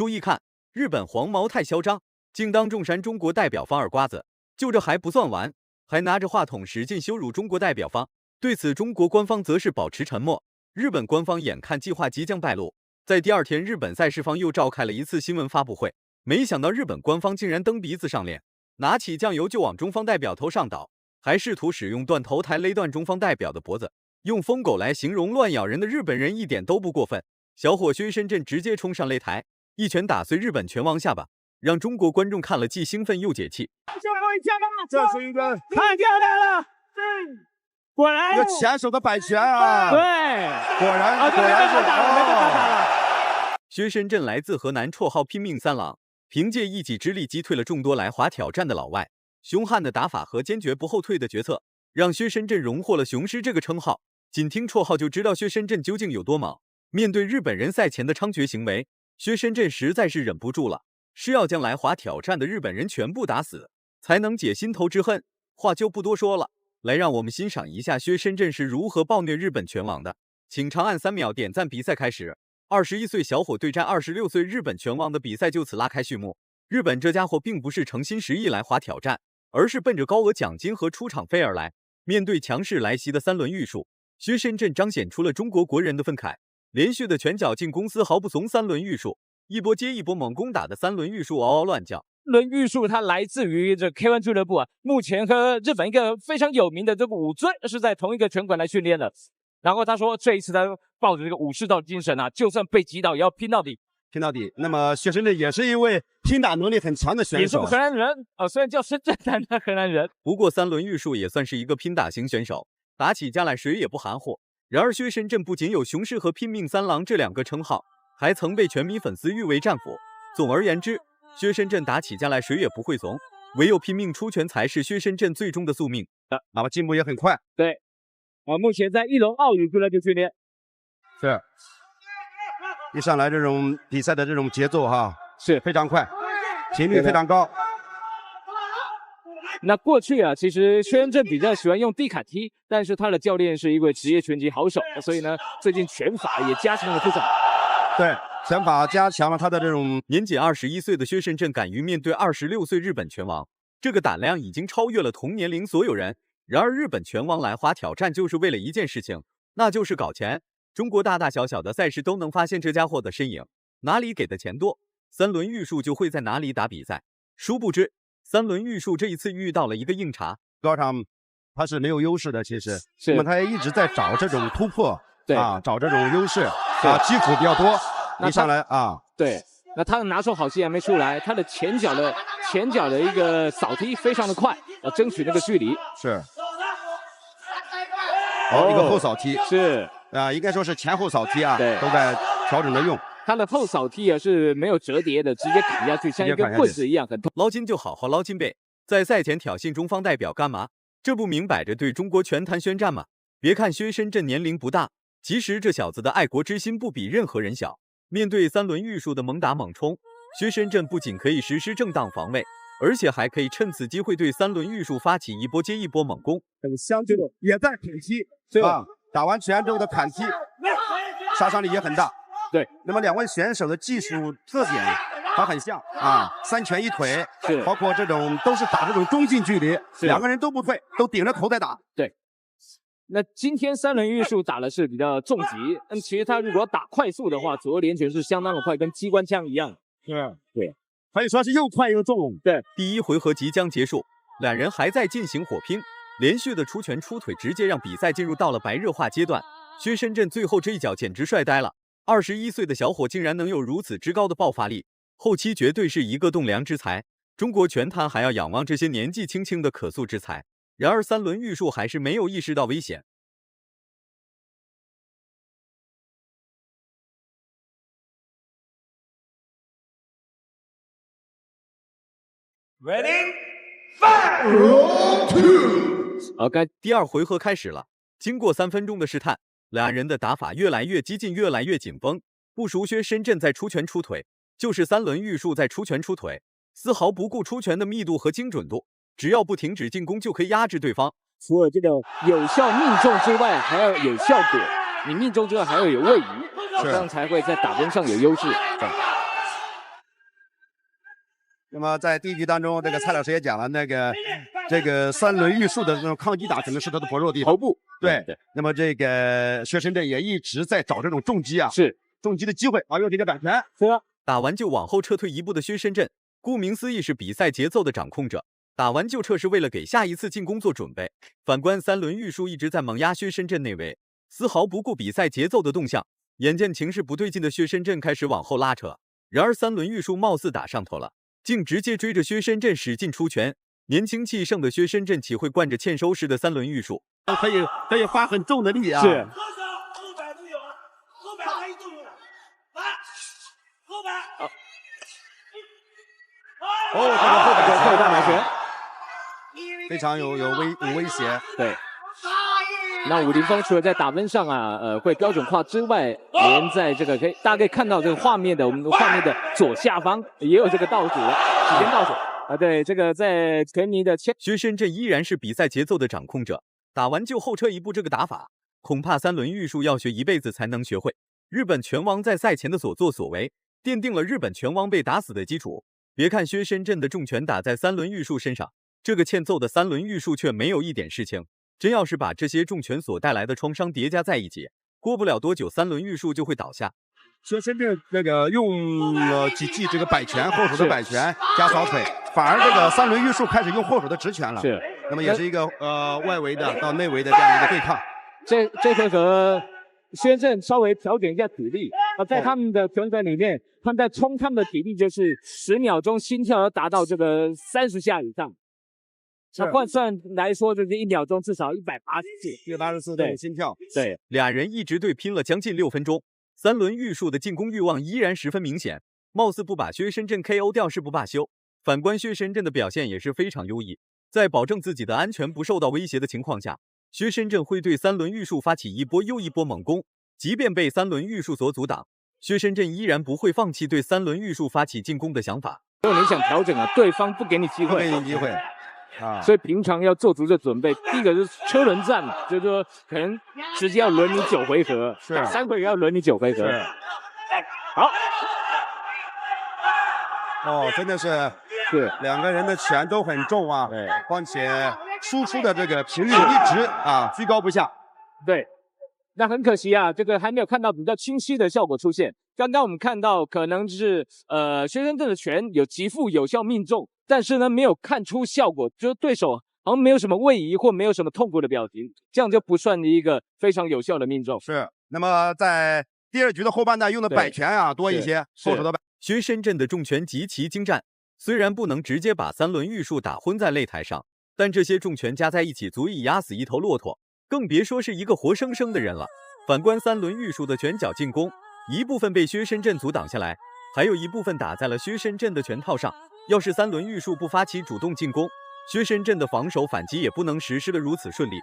注意看，日本黄毛太嚣张，竟当众扇中国代表方耳瓜子。就这还不算完，还拿着话筒使劲羞辱中国代表方。对此，中国官方则是保持沉默。日本官方眼看计划即将败露，在第二天，日本赛事方又召开了一次新闻发布会。没想到日本官方竟然蹬鼻子上脸，拿起酱油就往中方代表头上倒，还试图使用断头台勒断中方代表的脖子。用疯狗来形容乱咬人的日本人一点都不过分。小伙薛深圳直接冲上擂台，一拳打碎日本拳王下巴，让中国观众看了既兴奋又解气。这是一个太漂亮了，果然一个前手的摆拳啊！对，果然是薛深圳来自河南，绰号拼命三郎，凭借一己之力击退了众多来华挑战的老外。凶悍的打法和坚决不后退的决策，让薛深圳荣获了雄狮这个称号。仅听绰号就知道薛深圳究竟有多猛。面对日本人赛前的猖獗行为，薛深圳实在是忍不住了，是要将来华挑战的日本人全部打死，才能解心头之恨。话就不多说了，来让我们欣赏一下薛深圳是如何暴虐日本拳王的。请长按3秒点赞。比赛开始，21岁小伙对战26岁日本拳王的比赛就此拉开序幕。日本这家伙并不是诚心实意来华挑战，而是奔着高额奖金和出场费而来。面对强势来袭的三轮玉树，薛深圳彰显出了中国国人的愤慨，连续的拳脚进攻丝毫不怂三轮玉树，一波接一波猛攻，打的三轮玉树嗷嗷乱叫。轮玉树他来自于这 K1 俱乐部啊，目前和日本一个非常有名的这个武尊是在同一个拳馆来训练的。然后他说，这一次他抱着这个武士道精神啊，就算被击倒也要拼到底。拼到底。那么薛深圳也是一位拼打能力很强的选手，也是河南人啊，虽然叫深圳，但他河南人。不过三轮玉树也算是一个拼打型选手，打起架来谁也不含糊。然而薛深圳不仅有雄狮和拼命三郎这2个称号，还曾被拳迷粉丝誉为战斧。总而言之，薛深圳打起架来谁也不会怂，唯有拼命出拳才是薛深圳最终的宿命。那么进步也很快。对，目前在1楼奥运俱乐部训练。是，一上来这种比赛的这种节奏哈，是非常快，频率非常高。那过去啊，其实薛深圳比较喜欢用地坎踢，但是他的教练是一位职业拳击好手，所以呢，最近拳法也加强了不少。对，拳法加强了他的这种。年仅21岁的薛深圳敢于面对26岁日本拳王，这个胆量已经超越了同年龄所有人。然而日本拳王来华挑战就是为了一件事情，那就是搞钱。中国大大小小的赛事都能发现这家伙的身影，哪里给的钱多，三轮玉树就会在哪里打比赛。殊不知三轮玉树这一次遇到了一个硬茬，高场他是没有优势的，其实，那么他也一直在找这种突破，对啊，找这种优势啊，基础比较多，一上来啊，对，那他的拿手好戏还没出来，他的前脚的一个扫踢非常的快，要争取那个距离。是，一个后扫踢是啊，应该说是前后扫踢啊，对，都在调整着用。他的后扫踢也是没有折叠的，直接砍下去，像一根棍子一样，很痛。捞金就好好捞金呗，在赛前挑衅中方代表干嘛？这不明摆着对中国拳坛宣战吗？别看薛深圳年龄不大，其实这小子的爱国之心不比任何人小。面对三轮玉树的猛打猛冲，薛深圳不仅可以实施正当防卫，而且还可以趁此机会对三轮玉树发起一波接一波猛攻。相对的也在砍击，对吧？打完拳之后的砍击，杀伤力也很大。对，那么2位选手的技术特点它很像啊，3拳1腿，是，包括这种都是打这种中近距离，2个人都不退，都顶着头在打。对，那今天三轮玉树打的是比较重击，其实他如果打快速的话，左右连拳是相当的快，跟机关枪一样。对，可以说是又快又重。对，第1回合即将结束，2人还在进行火拼，连续的出拳出腿，直接让比赛进入到了白热化阶段。薛深圳最后这一脚简直帅呆了。21岁的小伙竟然能有如此之高的爆发力，后期绝对是一个栋梁之才。中国拳坛还要仰望这些年纪轻轻的可塑之才。然而三轮玉树还是没有意识到危险。Ready, fight! Round 2。第2回合开始了，经过3分钟的试探，2人的打法越来越激进，越来越紧绷。不熟薛深圳在出拳出腿，就是三轮玉树在出拳出腿，丝毫不顾出拳的密度和精准度，只要不停止进攻就可以压制对方。除了这个有效命中之外，还要有效果。你命中之后还要有位移，这样才会在打攻上有优势。那么在第一局当中，这个蔡老师也讲了，这个三轮玉树的这种抗击打可能是他的薄弱地方。头部对，那么这个薛深圳也一直在找这种重击啊，是重击的机会啊，用这个摆拳。是啊，打完就往后撤退一步的薛深圳，顾名思义是比赛节奏的掌控者。打完就撤是为了给下一次进攻做准备。反观三轮玉树一直在猛压薛深圳内围，丝毫不顾比赛节奏的动向。眼见情势不对劲的薛深圳开始往后拉扯，然而三轮玉树貌似打上头了，竟直接追着薛深圳使劲出拳。年轻气盛的薛深圳岂会惯着欠收式的三轮玉树？可以发很重的力啊。是。后摆都有，后摆还有动作，来，后摆。这个后摆后大埋拳，非常有威胁。对。那武林风除了在打分上会标准化之外，连在这个大家可以看到这个画面的我们画面的左下方也有这个倒数时间倒数啊。对，这个在拳迷的薛深圳依然是比赛节奏的掌控者，打完就后撤一步这个打法，恐怕三轮玉树要学一辈子才能学会。日本拳王在赛前的所作所为，奠定了日本拳王被打死的基础。别看薛深圳的重拳打在三轮玉树身上，这个欠揍的三轮玉树却没有一点事情。真要是把这些重拳所带来的创伤叠加在一起，过不了多久，三轮玉树就会倒下。薛深圳这个用了几记这个摆拳，后手的摆拳加扫腿，反而这个三轮玉树开始用后手的直拳了。是，那么也是一个外围的到内围的这样一个对抗。这回合薛深圳稍微调整一下体力在他们的拳法里面，他们在冲他们的体力就是10秒钟心跳要达到这个30下以上。那换算来说，就是1秒钟至少184的心跳。对，俩人一直对拼了将近6分钟，三轮玉树的进攻欲望依然十分明显，貌似不把薛深圳 KO 掉誓不罢休。反观薛深圳的表现也是非常优异，在保证自己的安全不受到威胁的情况下，薛深圳会对三轮玉树发起一波又一波猛攻，即便被三轮玉树所阻挡，薛深圳依然不会放弃对三轮玉树发起进攻的想法。如果你想调整对方不给你机会，不给你机会。所以平常要做足这准备。第一个就是车轮战嘛，就是说可能直接要轮你9回合，是3回合要轮你9回合。好，真的是两个人的拳都很重啊，对，况且输出的这个频率一直居高不下。对，那很可惜这个还没有看到比较清晰的效果出现。刚刚我们看到可能是薛深圳的拳有极富有效命中。但是呢，没有看出效果，就是对手好像没有什么位移或没有什么痛苦的表情，这样就不算一个非常有效的命中。是，那么在第2局的后半段用的摆拳多一些，后手的摆。薛深圳的重拳极其精湛，虽然不能直接把三轮玉树打昏在擂台上，但这些重拳加在一起足以压死一头骆驼，更别说是一个活生生的人了。反观三轮玉树的拳脚进攻，一部分被薛深圳阻挡下来，还有一部分打在了薛深圳的拳套上。要是三轮玉树不发起主动进攻，薛深圳的防守反击也不能实施的如此顺利。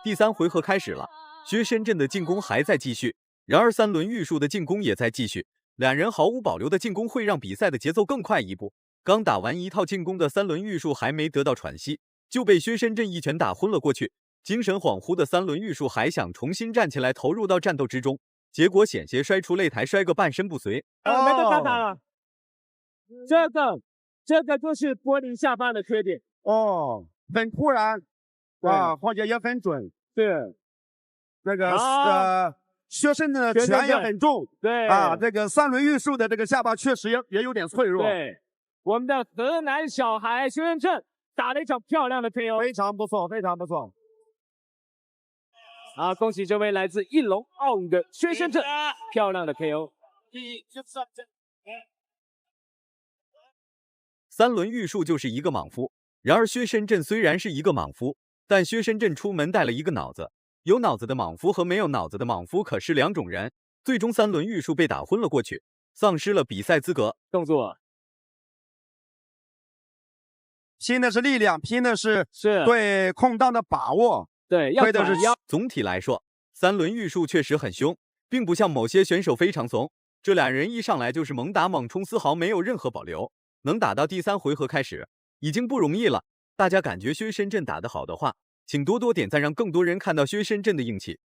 第3回合开始了，薛深圳的进攻还在继续，然而三轮玉树的进攻也在继续，两人毫无保留的进攻会让比赛的节奏更快一步。刚打完一套进攻的三轮玉树还没得到喘息，就被薛深圳一拳打昏了过去。精神恍惚的三轮玉树还想重新站起来投入到战斗之中，结果险些摔出擂台，摔个半身不遂。没得打了，这个就是玻璃下巴的缺点。很突然，况且也很准。对，那个薛深圳的拳也很重。对这个三轮玉树的这个下巴确实也有点脆弱。对，我们的河南小孩薛深圳打了一场漂亮的 KO， 非常不错，非常不错。恭喜这位来自一龙奥运的薛深圳，漂亮的 KO。三轮玉树就是一个莽夫，然而薛深圳虽然是一个莽夫，但薛深圳出门带了一个脑子。有脑子的莽夫和没有脑子的莽夫可是两种人。最终三轮玉树被打昏了过去，丧失了比赛资格。动作拼的是力量，拼的是对空档的把握。对，要亏的是转腰。总体来说，3轮玉树确实很凶，并不像某些选手非常怂。这俩人一上来就是猛打猛冲，丝毫没有任何保留。能打到第3回合开始，已经不容易了。大家感觉薛深圳打得好的话，请多多点赞，让更多人看到薛深圳的硬气。